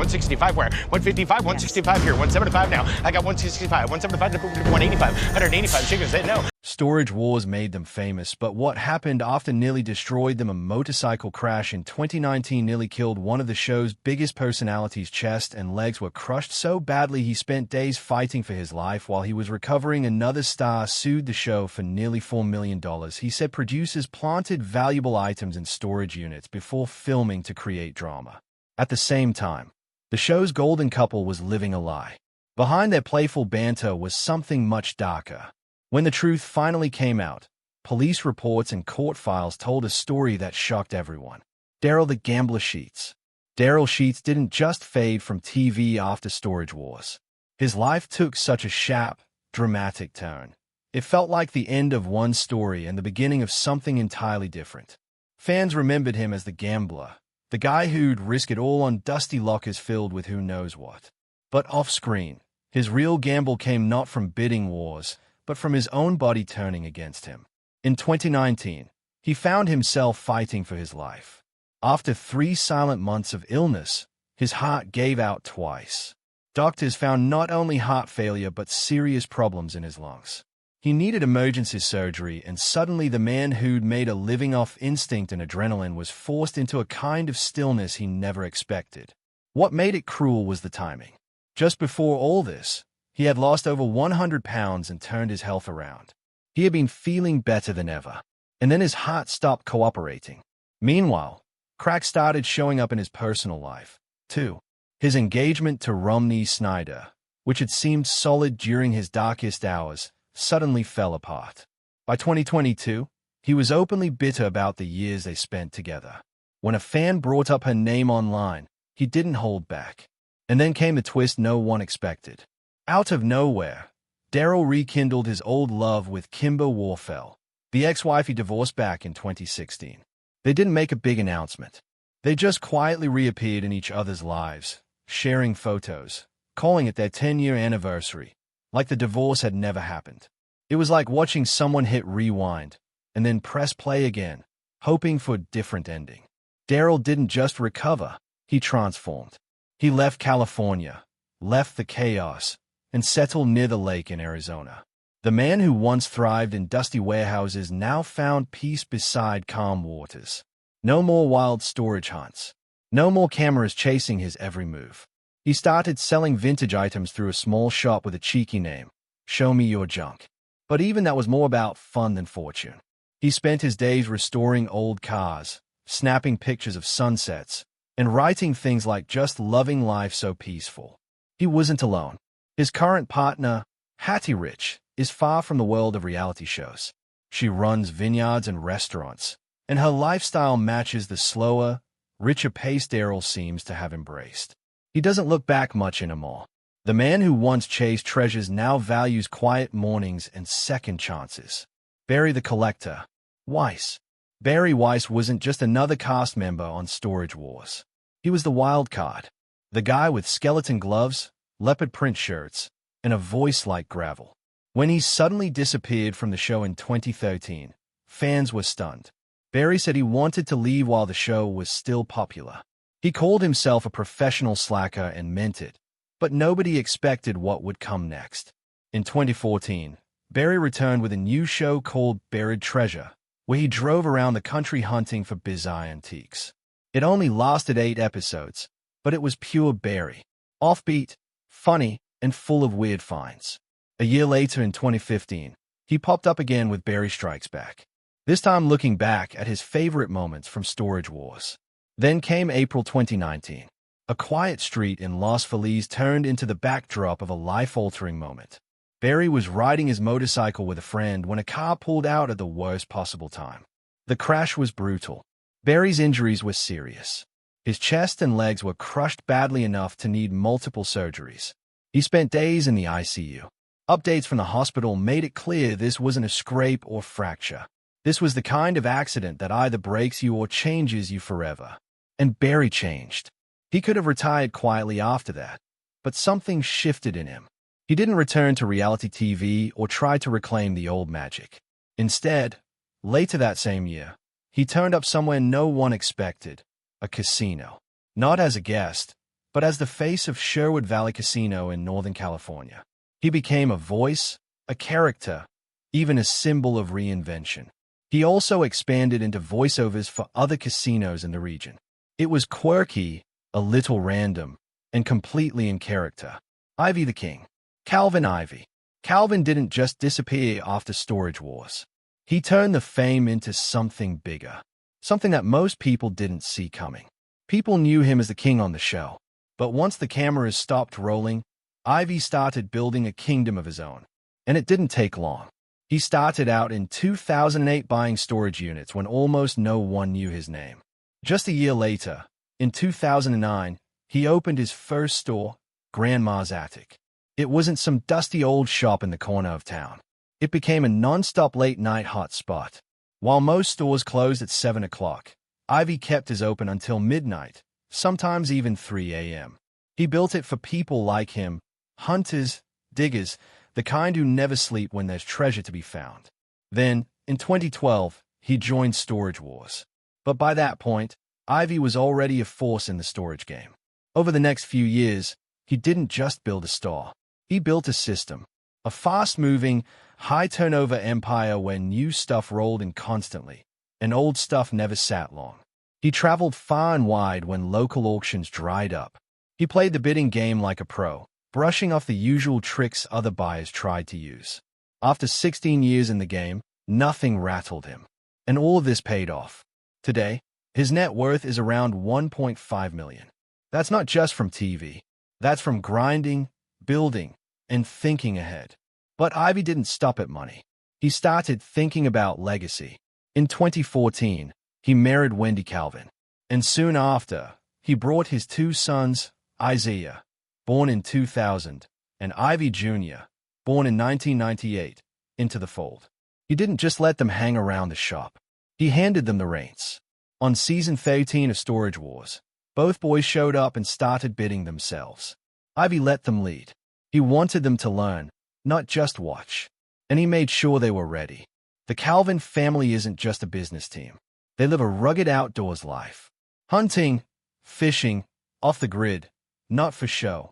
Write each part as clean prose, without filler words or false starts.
165 where? 155, 165 here, 175 now. I got 165, 175, 185, 185. Chicken said no. Storage wars made them famous, but what happened after nearly destroyed them? A motorcycle crash in 2019 nearly killed one of the show's biggest personalities. Chest and legs were crushed so badly he spent days fighting for his life while he was recovering. Another star sued the show for nearly $4 million. He said producers planted valuable items in storage units before filming to create drama. At the same time, the show's golden couple was living a lie. Behind their playful banter was something much darker. When the truth finally came out, police reports and court files told a story that shocked everyone. Daryl the Gambler Sheets. Daryl Sheets didn't just fade from TV after Storage Wars. His life took such a sharp, dramatic turn. It felt like the end of one story and the beginning of something entirely different. Fans remembered him as the gambler, the guy who'd risk it all on dusty lockers filled with who knows what. But off-screen, his real gamble came not from bidding wars, but from his own body turning against him. In 2019, he found himself fighting for his life. After 3 silent months of illness, his heart gave out twice. Doctors found not only heart failure but serious problems in his lungs. He needed emergency surgery, and suddenly the man who'd made a living off instinct and adrenaline was forced into a kind of stillness he never expected. What made it cruel was the timing. Just before all this, he had lost over 100 pounds and turned his health around. He had been feeling better than ever, and then his heart stopped cooperating. Meanwhile, cracks started showing up in his personal life, too. His engagement to Romney Snyder, which had seemed solid during his darkest hours, suddenly fell apart. By 2022, he was openly bitter about the years they spent together. When a fan brought up her name online, he didn't hold back. And then came the twist no one expected. Out of nowhere, Daryl rekindled his old love with Kimber Warfel, the ex-wife he divorced back in 2016. They didn't make a big announcement. They just quietly reappeared in each other's lives, sharing photos, calling it their 10-year anniversary, like the divorce had never happened. It was like watching someone hit rewind and then press play again, hoping for a different ending. Daryl didn't just recover, he transformed. He left California, left the chaos, and settled near the lake in Arizona. The man who once thrived in dusty warehouses now found peace beside calm waters. No more wild storage hunts. No more cameras chasing his every move. He started selling vintage items through a small shop with a cheeky name, Show Me Your Junk. But even that was more about fun than fortune. He spent his days restoring old cars, snapping pictures of sunsets, and writing things like just loving life so peaceful. He wasn't alone. His current partner, Hattie Rich, is far from the world of reality shows. She runs vineyards and restaurants, and her lifestyle matches the slower, richer pace Daryl seems to have embraced. He doesn't look back much anymore. The man who once chased treasures now values quiet mornings and second chances. Barry the Collector. Weiss. Barry Weiss wasn't just another cast member on Storage Wars. He was the wild card. The guy with skeleton gloves, leopard print shirts, and a voice like gravel. When he suddenly disappeared from the show in 2013, fans were stunned. Barry said he wanted to leave while the show was still popular. He called himself a professional slacker and meant it, but nobody expected what would come next. In 2014, Barry returned with a new show called Buried Treasure, where he drove around the country hunting for bizarre antiques. It only lasted 8 episodes, but it was pure Barry. Offbeat, funny, and full of weird finds. A year later in 2015, he popped up again with Barry Strikes Back, this time looking back at his favorite moments from Storage Wars. Then came April 2019. A quiet street in Los Feliz turned into the backdrop of a life-altering moment. Barry was riding his motorcycle with a friend when a car pulled out at the worst possible time. The crash was brutal. Barry's injuries were serious. His chest and legs were crushed badly enough to need multiple surgeries. He spent days in the ICU. Updates from the hospital made it clear this wasn't a scrape or fracture. This was the kind of accident that either breaks you or changes you forever. And Barry changed. He could have retired quietly after that, but something shifted in him. He didn't return to reality TV or try to reclaim the old magic. Instead, later that same year, he turned up somewhere no one expected, a casino. Not as a guest, but as the face of Sherwood Valley Casino in Northern California. He became a voice, a character, even a symbol of reinvention. He also expanded into voiceovers for other casinos in the region. It was quirky, a little random, and completely in character. Ivy the King. Calvin Ivy. Calvin didn't just disappear after Storage Wars. He turned the fame into something bigger, something that most people didn't see coming. People knew him as the king on the show, but once the cameras stopped rolling, Ivy started building a kingdom of his own. And it didn't take long. He started out in 2008 buying storage units when almost no one knew his name. Just a year later, in 2009, he opened his first store, Grandma's Attic. It wasn't some dusty old shop in the corner of town. It became a non-stop late-night hotspot. While most stores closed at 7 o'clock, Ivy kept his open until midnight, sometimes even 3 a.m. He built it for people like him, hunters, diggers, the kind who never sleep when there's treasure to be found. Then, in 2012, he joined Storage Wars. But by that point, Ivy was already a force in the storage game. Over the next few years, he didn't just build a store. He built a system, a fast-moving, high-turnover empire where new stuff rolled in constantly, and old stuff never sat long. He traveled far and wide when local auctions dried up. He played the bidding game like a pro, brushing off the usual tricks other buyers tried to use. After 16 years in the game, nothing rattled him. And all of this paid off. Today, his net worth is around $1.5 million. That's not just from TV. That's from grinding, building, and thinking ahead. But Ivy didn't stop at money. He started thinking about legacy. In 2014, he married Wendy Calvin. And soon after, he brought his two sons, Isaiah, born in 2000, and Ivy Jr., born in 1998, into the fold. He didn't just let them hang around the shop. He handed them the reins. On season 13 of Storage Wars, both boys showed up and started bidding themselves. Ivy let them lead. He wanted them to learn, not just watch. And he made sure they were ready. The Calvin family isn't just a business team. They live a rugged outdoors life. Hunting, fishing, off the grid, not for show,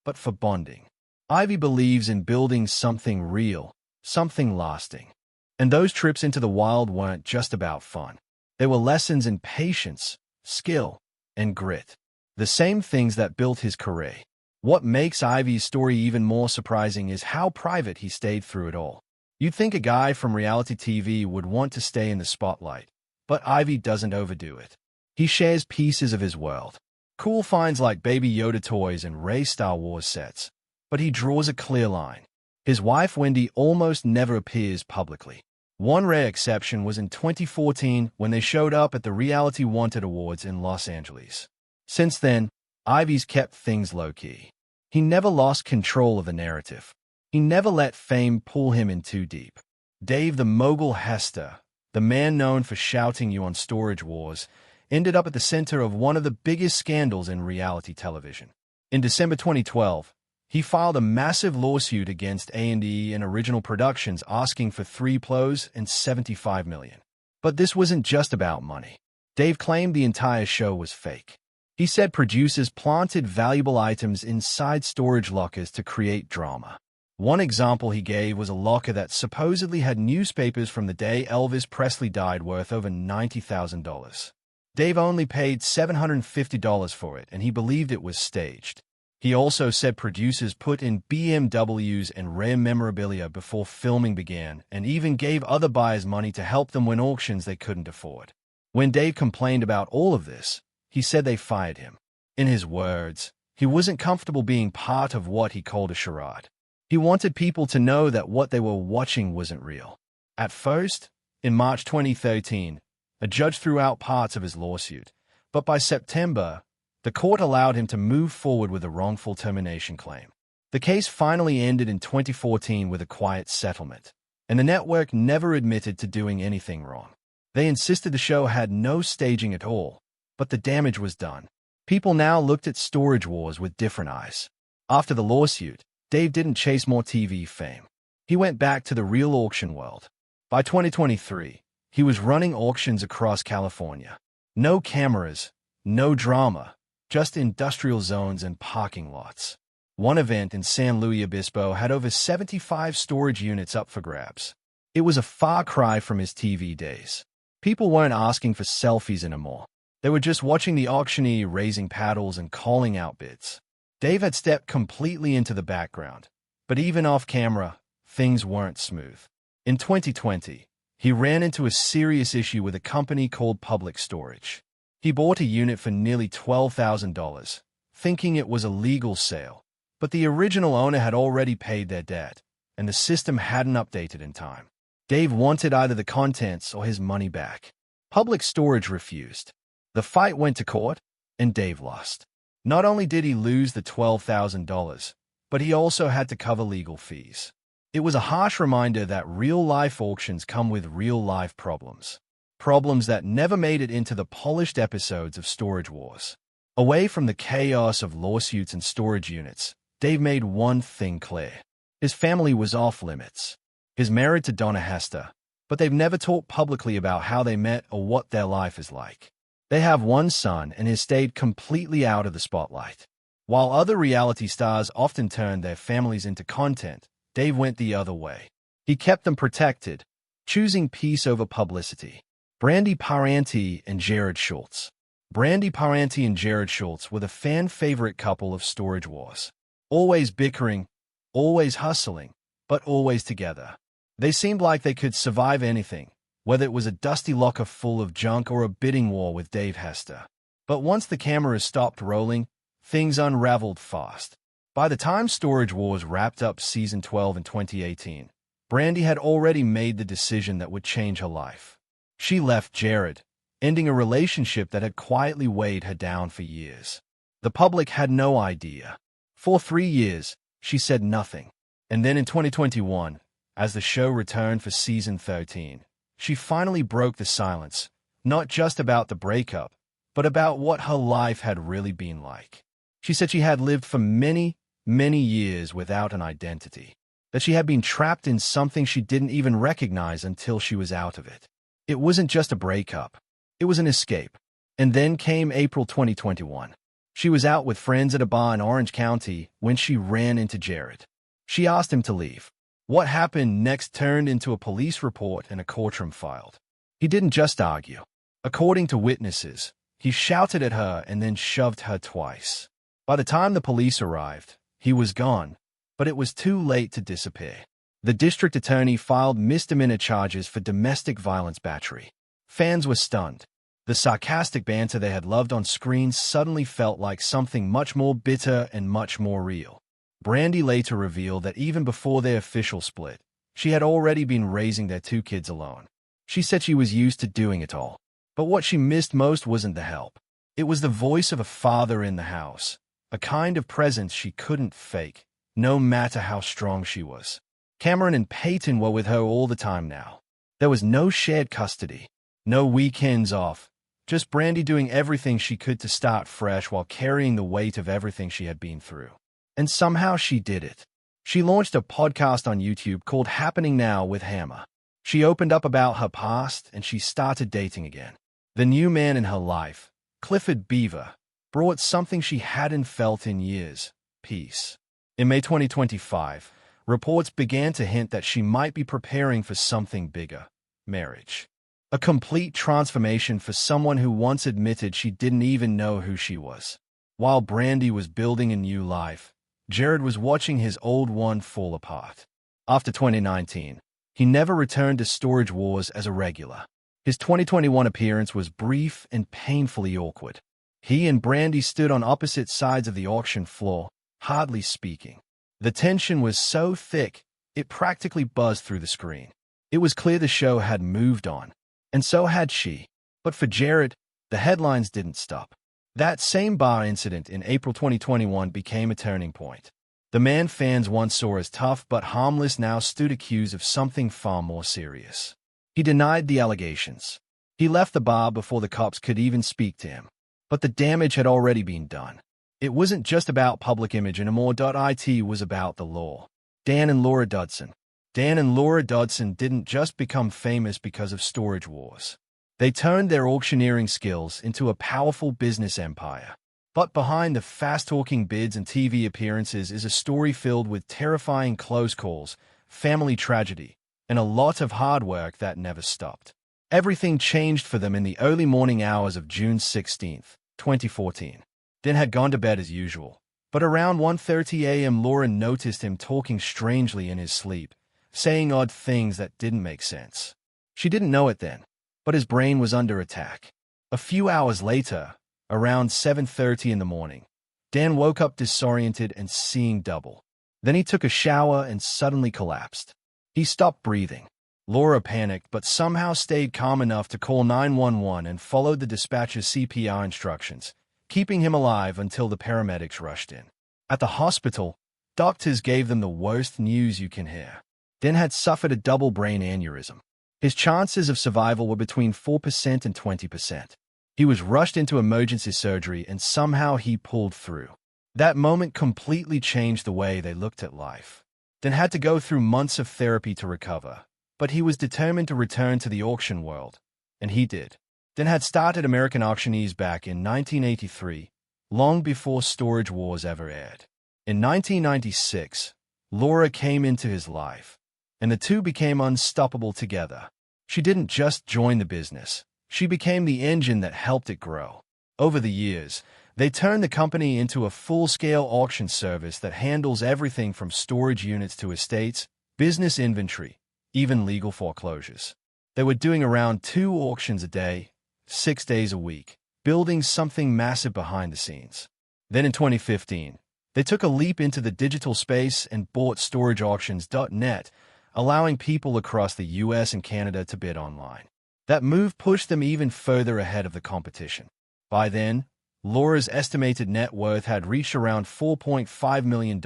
but for bonding. Ivy believes in building something real, something lasting. And those trips into the wild weren't just about fun. They were lessons in patience, skill, and grit. The same things that built his career. What makes Ivy's story even more surprising is how private he stayed through it all. You'd think a guy from reality TV would want to stay in the spotlight, but Ivy doesn't overdo it. He shares pieces of his world. Cool finds like Baby Yoda toys and Rey Star Wars sets, but he draws a clear line. His wife Wendy almost never appears publicly. One rare exception was in 2014 when they showed up at the Reality Wanted Awards in Los Angeles. Since then, Ivy's kept things low-key. He never lost control of the narrative. He never let fame pull him in too deep. Dave the Mogul Hester, the man known for shouting you on Storage Wars, ended up at the center of one of the biggest scandals in reality television. In December 2012, he filed a massive lawsuit against A&E and Original Productions asking for $3 plos and $75 million. But this wasn't just about money. Dave claimed the entire show was fake. He said producers planted valuable items inside storage lockers to create drama. One example he gave was a locker that supposedly had newspapers from the day Elvis Presley died worth over $90,000. Dave only paid $750 for it, and he believed it was staged. He also said producers put in BMWs and rare memorabilia before filming began, and even gave other buyers money to help them win auctions they couldn't afford. When Dave complained about all of this, he said they fired him. In his words, he wasn't comfortable being part of what he called a charade. He wanted people to know that what they were watching wasn't real. At first, in March 2013, a judge threw out parts of his lawsuit, but by September, the court allowed him to move forward with a wrongful termination claim. The case finally ended in 2014 with a quiet settlement, and the network never admitted to doing anything wrong. They insisted the show had no staging at all, but the damage was done. People now looked at Storage Wars with different eyes. After the lawsuit, Dave didn't chase more TV fame. He went back to the real auction world. By 2023, he was running auctions across California. No cameras, no drama, just industrial zones and parking lots. One event in San Luis Obispo had over 75 storage units up for grabs. It was a far cry from his TV days. People weren't asking for selfies anymore. They were just watching the auctioneer raising paddles and calling out bids. Dave had stepped completely into the background, but even off camera, things weren't smooth. In 2020, he ran into a serious issue with a company called Public Storage. He bought a unit for nearly $12,000, thinking it was a legal sale, but the original owner had already paid their debt, and the system hadn't updated in time. Dave wanted either the contents or his money back. Public Storage refused. The fight went to court, and Dave lost. Not only did he lose the $12,000, but he also had to cover legal fees. It was a harsh reminder that real-life auctions come with real-life problems. Problems that never made it into the polished episodes of Storage Wars. Away from the chaos of lawsuits and storage units, Dave made one thing clear. His family was off limits. He's married to Donna Hester, but they've never talked publicly about how they met or what their life is like. They have one son and has stayed completely out of the spotlight. While other reality stars often turned their families into content, Dave went the other way. He kept them protected, choosing peace over publicity. Brandi Parenti and Jared Schultz. Brandi Parenti and Jared Schultz were the fan-favorite couple of Storage Wars. Always bickering, always hustling, but always together. They seemed like they could survive anything, whether it was a dusty locker full of junk or a bidding war with Dave Hester. But once the cameras stopped rolling, things unraveled fast. By the time Storage Wars wrapped up Season 12 in 2018, Brandi had already made the decision that would change her life. She left Jared, ending a relationship that had quietly weighed her down for years. The public had no idea. For 3 years, she said nothing. And then in 2021, as the show returned for Season 13, she finally broke the silence, not just about the breakup, but about what her life had really been like. She said she had lived for many years without an identity, that she had been trapped in something she didn't even recognize until she was out of it. It wasn't just a breakup. It was an escape. And then came April 2021. She was out with friends at a bar in Orange County when she ran into Jared. She asked him to leave. What happened next turned into a police report and a courtroom filed. He didn't just argue. According to witnesses, he shouted at her and then shoved her twice. By the time the police arrived, he was gone, but it was too late to disappear. The district attorney filed misdemeanor charges for domestic violence battery. Fans were stunned. The sarcastic banter they had loved on screen suddenly felt like something much more bitter and much more real. Brandi later revealed that even before their official split, she had already been raising their 2 kids alone. She said she was used to doing it all. But what she missed most wasn't the help. It was the voice of a father in the house, a kind of presence she couldn't fake, no matter how strong she was. Cameron and Peyton were with her all the time now. There was no shared custody, no weekends off, just Brandi doing everything she could to start fresh while carrying the weight of everything she had been through. And somehow she did it. She launched a podcast on YouTube called Happening Now with Hammer. She opened up about her past and she started dating again. The new man in her life, Clifford Beaver, brought something she hadn't felt in years: peace. In May 2025, reports began to hint that she might be preparing for something bigger: marriage. A complete transformation for someone who once admitted she didn't even know who she was. While Brandi was building a new life, Jared was watching his old one fall apart. After 2019, he never returned to Storage Wars as a regular. His 2021 appearance was brief and painfully awkward. He and Brandi stood on opposite sides of the auction floor, hardly speaking. The tension was so thick, it practically buzzed through the screen. It was clear the show had moved on, and so had she. But for Jared, the headlines didn't stop. That same bar incident in April 2021 became a turning point. The man fans once saw as tough but harmless now stood accused of something far more serious. He denied the allegations. He left the bar before the cops could even speak to him. But the damage had already been done. It wasn't just about public image anymore. It was about the law. Dan and Laura Dodson. Dan and Laura Dodson didn't just become famous because of Storage Wars. They turned their auctioneering skills into a powerful business empire. But behind the fast-talking bids and TV appearances is a story filled with terrifying close calls, family tragedy, and a lot of hard work that never stopped. Everything changed for them in the early morning hours of June 16, 2014. Dan had gone to bed as usual, but around 1:30 a.m. Laura noticed him talking strangely in his sleep, saying odd things that didn't make sense. She didn't know it then, but his brain was under attack. A few hours later, around 7:30 in the morning, Dan woke up disoriented and seeing double. Then he took a shower and suddenly collapsed. He stopped breathing. Laura panicked but somehow stayed calm enough to call 911 and followed the dispatcher's CPR instructions, keeping him alive until the paramedics rushed in. At the hospital, doctors gave them the worst news you can hear. Dan had suffered a double brain aneurysm. His chances of survival were between 4% and 20%. He was rushed into emergency surgery and somehow he pulled through. That moment completely changed the way they looked at life. Dan had to go through months of therapy to recover, but he was determined to return to the auction world, and he did. Dan had started American Auctioneers back in 1983, long before Storage Wars ever aired. In 1996, Laura came into his life, and the two became unstoppable together. She didn't just join the business. She became the engine that helped it grow. Over the years, they turned the company into a full-scale auction service that handles everything from storage units to estates, business inventory, even legal foreclosures. They were doing around 2 auctions a day, 6 days a week, building something massive behind the scenes. Then in 2015, they took a leap into the digital space and bought storageauctions.net, allowing people across the US and Canada to bid online. That move pushed them even further ahead of the competition. By then, Laura's estimated net worth had reached around $4.5 million,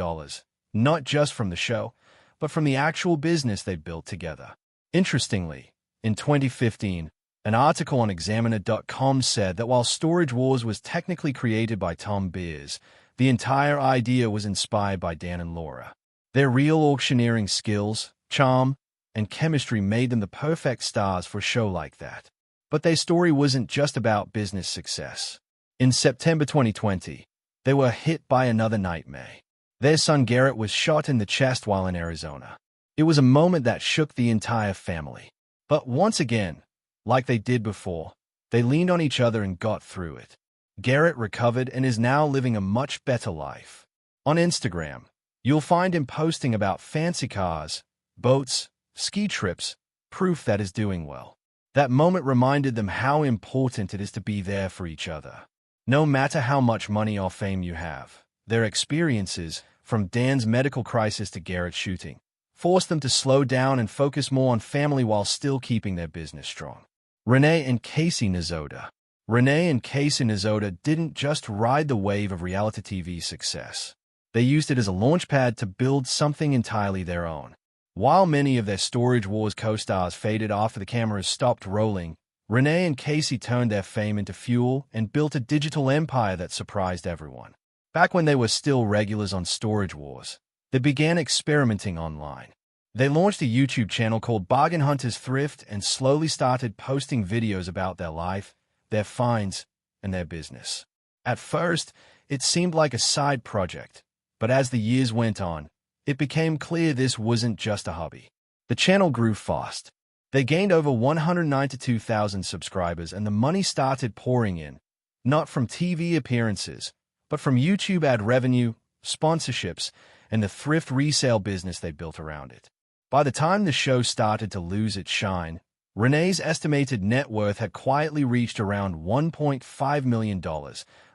not just from the show, but from the actual business they'd built together. Interestingly, in 2015, an article on Examiner.com said that while Storage Wars was technically created by Tom Beers, the entire idea was inspired by Dan and Laura. Their real auctioneering skills, charm, and chemistry made them the perfect stars for a show like that. But their story wasn't just about business success. In September 2020, they were hit by another nightmare. Their son Garrett was shot in the chest while in Arizona. It was a moment that shook the entire family. But once again, like they did before, they leaned on each other and got through it. Garrett recovered and is now living a much better life. On Instagram, you'll find him posting about fancy cars, boats, ski trips, proof that is doing well. That moment reminded them how important it is to be there for each other. No matter how much money or fame you have, their experiences, from Dan's medical crisis to Garrett's shooting, forced them to slow down and focus more on family while still keeping their business strong. Renee and Casey Nizoda. Renee and Casey Nizoda didn't just ride the wave of reality TV success. They used it as a launchpad to build something entirely their own. While many of their Storage Wars co-stars faded after the cameras stopped rolling, Renee and Casey turned their fame into fuel and built a digital empire that surprised everyone. Back when they were still regulars on Storage Wars, they began experimenting online. They launched a YouTube channel called Bargain Hunters Thrift and slowly started posting videos about their life, their finds, and their business. At first, it seemed like a side project, but as the years went on, it became clear this wasn't just a hobby. The channel grew fast. They gained over 192,000 subscribers and the money started pouring in, not from TV appearances, but from YouTube ad revenue, sponsorships, and the thrift resale business they built around it. By the time the show started to lose its shine, Renee's estimated net worth had quietly reached around $1.5 million,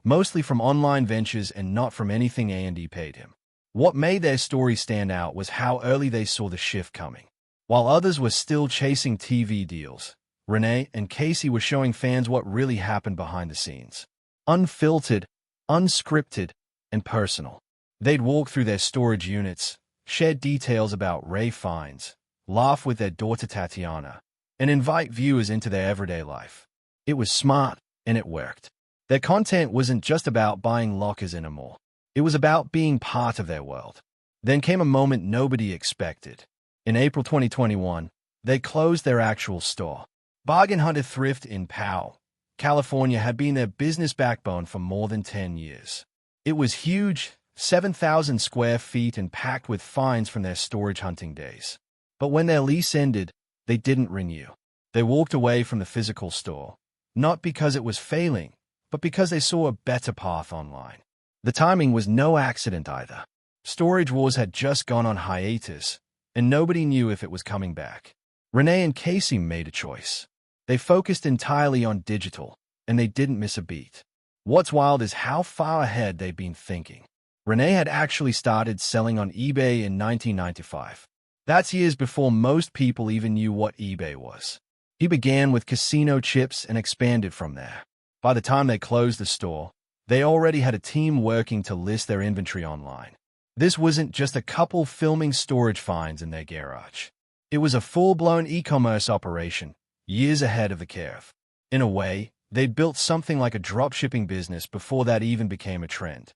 mostly from online ventures and not from anything A&E paid him. What made their story stand out was how early they saw the shift coming. While others were still chasing TV deals, Renee and Casey were showing fans what really happened behind the scenes. Unfiltered, unscripted, and personal. They'd walk through their storage units, share details about Ray finds, laugh with their daughter Tatiana, and invite viewers into their everyday life. It was smart, and it worked. Their content wasn't just about buying lockers anymore. It was about being part of their world. Then came a moment nobody expected. In April 2021, they closed their actual store, Bargain Hunter Thrift in Powell, California had been their business backbone for more than 10 years. It was huge, 7,000 square feet and packed with finds from their storage hunting days. But when their lease ended, they didn't renew. They walked away from the physical store, not because it was failing, but because they saw a better path online. The timing was no accident either. Storage Wars had just gone on hiatus, and nobody knew if it was coming back. Renee and Casey made a choice. They focused entirely on digital, and they didn't miss a beat. What's wild is how far ahead they've been thinking. Renee had actually started selling on eBay in 1995. That's years before most people even knew what eBay was. He began with casino chips and expanded from there. By the time they closed the store, they already had a team working to list their inventory online. This wasn't just a couple filming storage finds in their garage. It was a full-blown e-commerce operation, years ahead of the curve. In a way, they'd built something like a dropshipping business before that even became a trend.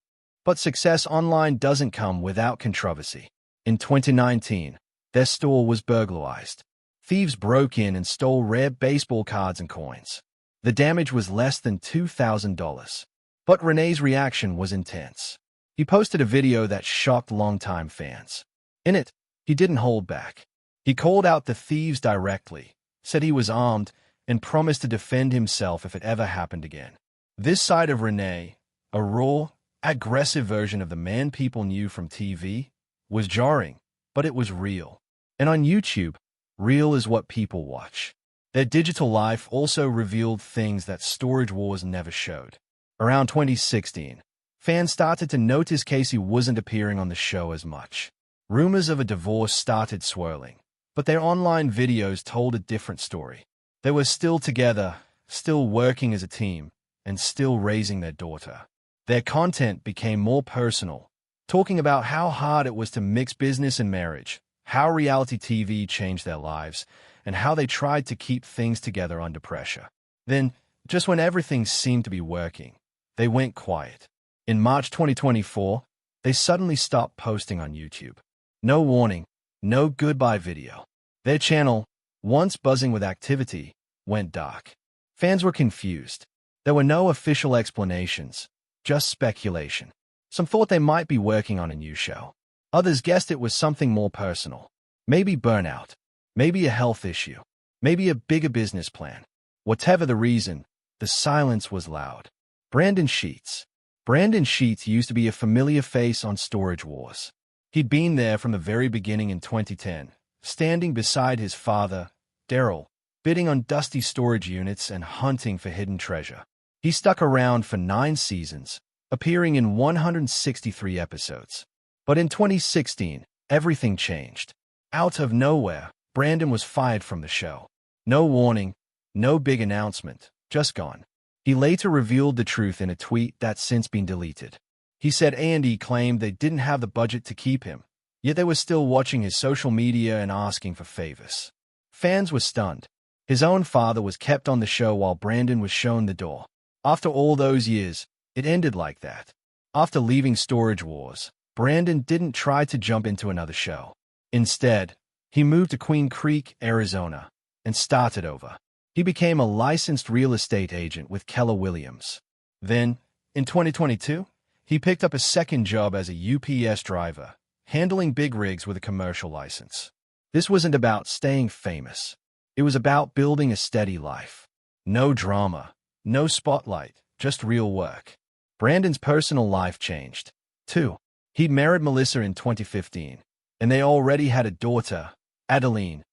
But success online doesn't come without controversy. In 2019, their store was burglarized. Thieves broke in and stole rare baseball cards and coins. The damage was less than $2,000. But Renee's reaction was intense. He posted a video that shocked longtime fans. In it, he didn't hold back. He called out the thieves directly, said he was armed, and promised to defend himself if it ever happened again. This side of Renee, a raw, aggressive version of the man people knew from TV, was jarring, but it was real. And on YouTube, real is what people watch. Their digital life also revealed things that Storage Wars never showed. Around 2016, fans started to notice Casey wasn't appearing on the show as much. Rumors of a divorce started swirling, but their online videos told a different story. They were still together, still working as a team, and still raising their daughter. Their content became more personal, talking about how hard it was to mix business and marriage, how reality TV changed their lives, and how they tried to keep things together under pressure. Then, just when everything seemed to be working, they went quiet. In March 2024, they suddenly stopped posting on YouTube. No warning, no goodbye video. Their channel, once buzzing with activity, went dark. Fans were confused. There were no official explanations, just speculation. Some thought they might be working on a new show. Others guessed it was something more personal. Maybe burnout. Maybe a health issue. Maybe a bigger business plan. Whatever the reason, the silence was loud. Brandon Sheets. Brandon Sheets used to be a familiar face on Storage Wars. He'd been there from the very beginning in 2010, standing beside his father, Daryl, bidding on dusty storage units and hunting for hidden treasure. He stuck around for 9 seasons, appearing in 163 episodes. But in 2016, everything changed. Out of nowhere, Brandon was fired from the show. No warning, no big announcement, just gone. He later revealed the truth in a tweet that's since been deleted. He said A&E claimed they didn't have the budget to keep him, yet they were still watching his social media and asking for favors. Fans were stunned. His own father was kept on the show while Brandon was shown the door. After all those years, it ended like that. After leaving Storage Wars, Brandon didn't try to jump into another show. Instead, he moved to Queen Creek, Arizona, and started over. He became a licensed real estate agent with Keller Williams. Then, in 2022, he picked up a second job as a UPS driver, handling big rigs with a commercial license. This wasn't about staying famous. It was about building a steady life. No drama, no spotlight, just real work. Brandon's personal life changed, too. He'd married Melissa in 2015, and they already had a daughter, Adeline,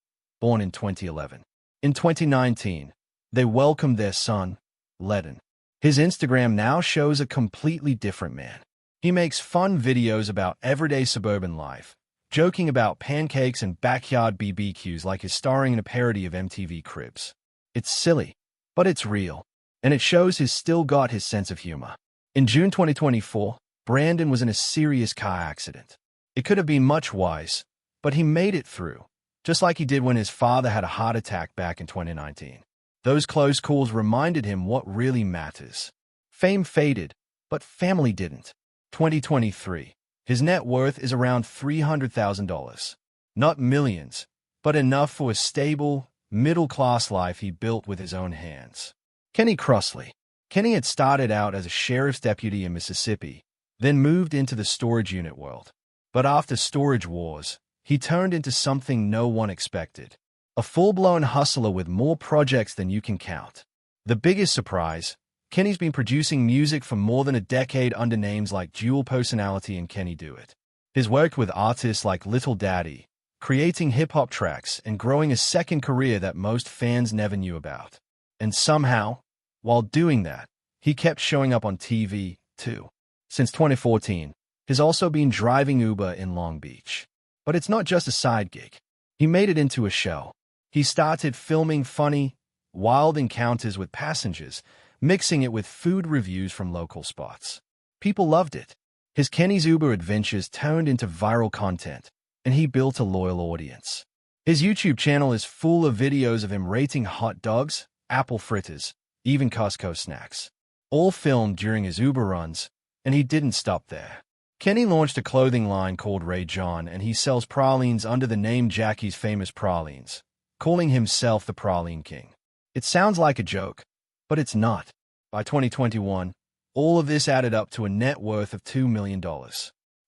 born in 2011. In 2019, they welcomed their son, Ledden. His Instagram now shows a completely different man. He makes fun videos about everyday suburban life, joking about pancakes and backyard BBQs like he's starring in a parody of MTV Cribs. It's silly, but it's real, and it shows he's still got his sense of humor. In June 2024, Brandon was in a serious car accident. It could have been much worse, but he made it through, just like he did when his father had a heart attack back in 2019. Those close calls reminded him what really matters. Fame faded, but family didn't. 2023. His net worth is around $300,000. Not millions, but enough for a stable, middle-class life he built with his own hands. Kenny Crossley. Kenny had started out as a sheriff's deputy in Mississippi, then moved into the storage unit world. But after Storage Wars, he turned into something no one expected. A full-blown hustler with more projects than you can count. The biggest surprise, Kenny's been producing music for more than a decade under names like Dual Personality and Kenny Do It. He's worked with artists like Little Daddy, creating hip-hop tracks and growing a second career that most fans never knew about. And somehow, while doing that, he kept showing up on TV, too. Since 2014, he's also been driving Uber in Long Beach. But it's not just a side gig. He made it into a show. He started filming funny, wild encounters with passengers, mixing it with food reviews from local spots. People loved it. His Kenny's Uber adventures turned into viral content, and he built a loyal audience. His YouTube channel is full of videos of him rating hot dogs, apple fritters, even Costco snacks. All filmed during his Uber runs, and he didn't stop there. Kenny launched a clothing line called Ray John, and he sells pralines under the name Jackie's Famous Pralines, calling himself the Praline King. It sounds like a joke, but it's not. By 2021, all of this added up to a net worth of $2 million.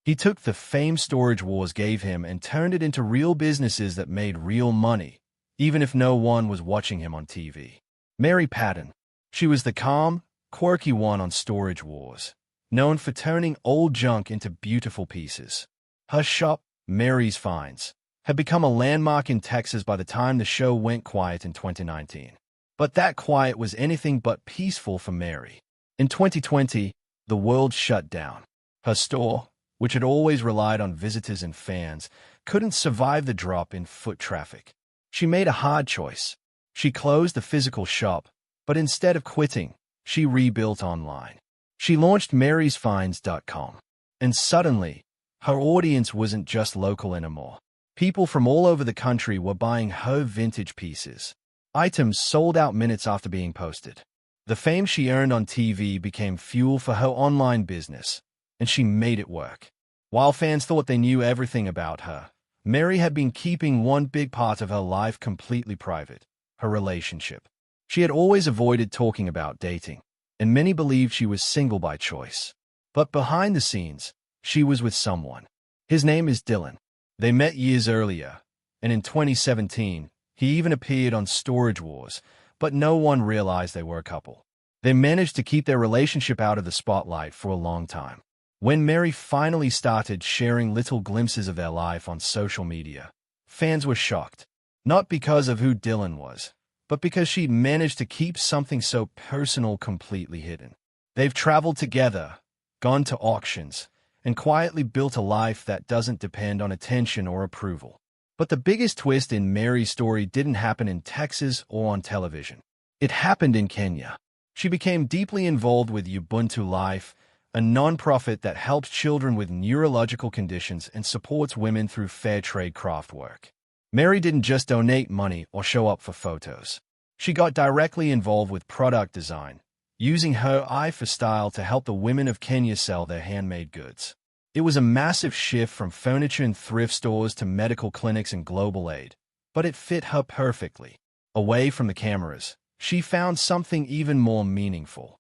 He took the fame Storage Wars gave him and turned it into real businesses that made real money, even if no one was watching him on TV. Mary Patton. She was the calm, quirky one on Storage Wars, known for turning old junk into beautiful pieces. Her shop, Mary's Finds, had become a landmark in Texas by the time the show went quiet in 2019. But that quiet was anything but peaceful for Mary. In 2020, the world shut down. Her store, which had always relied on visitors and fans, couldn't survive the drop in foot traffic. She made a hard choice. She closed the physical shop, but instead of quitting, she rebuilt online. She launched marysfinds.com. And suddenly, her audience wasn't just local anymore. People from all over the country were buying her vintage pieces. Items sold out minutes after being posted. The fame she earned on TV became fuel for her online business, and she made it work. While fans thought they knew everything about her, Mary had been keeping one big part of her life completely private: her relationship. She had always avoided talking about dating, and many believed she was single by choice. But behind the scenes, she was with someone. His name is Dylan. They met years earlier, and in 2017, he even appeared on Storage Wars, but no one realized they were a couple. They managed to keep their relationship out of the spotlight for a long time. When Mary finally started sharing little glimpses of their life on social media, fans were shocked. Not because of who Dylan was, but because she'd managed to keep something so personal completely hidden. They've traveled together, gone to auctions, and quietly built a life that doesn't depend on attention or approval. But the biggest twist in Mary's story didn't happen in Texas or on television. It happened in Kenya. She became deeply involved with Ubuntu Life, a nonprofit that helps children with neurological conditions and supports women through fair trade craft work. Mary didn't just donate money or show up for photos. She got directly involved with product design, using her eye for style to help the women of Kenya sell their handmade goods. It was a massive shift from furniture and thrift stores to medical clinics and global aid, but it fit her perfectly. Away from the cameras, she found something even more meaningful: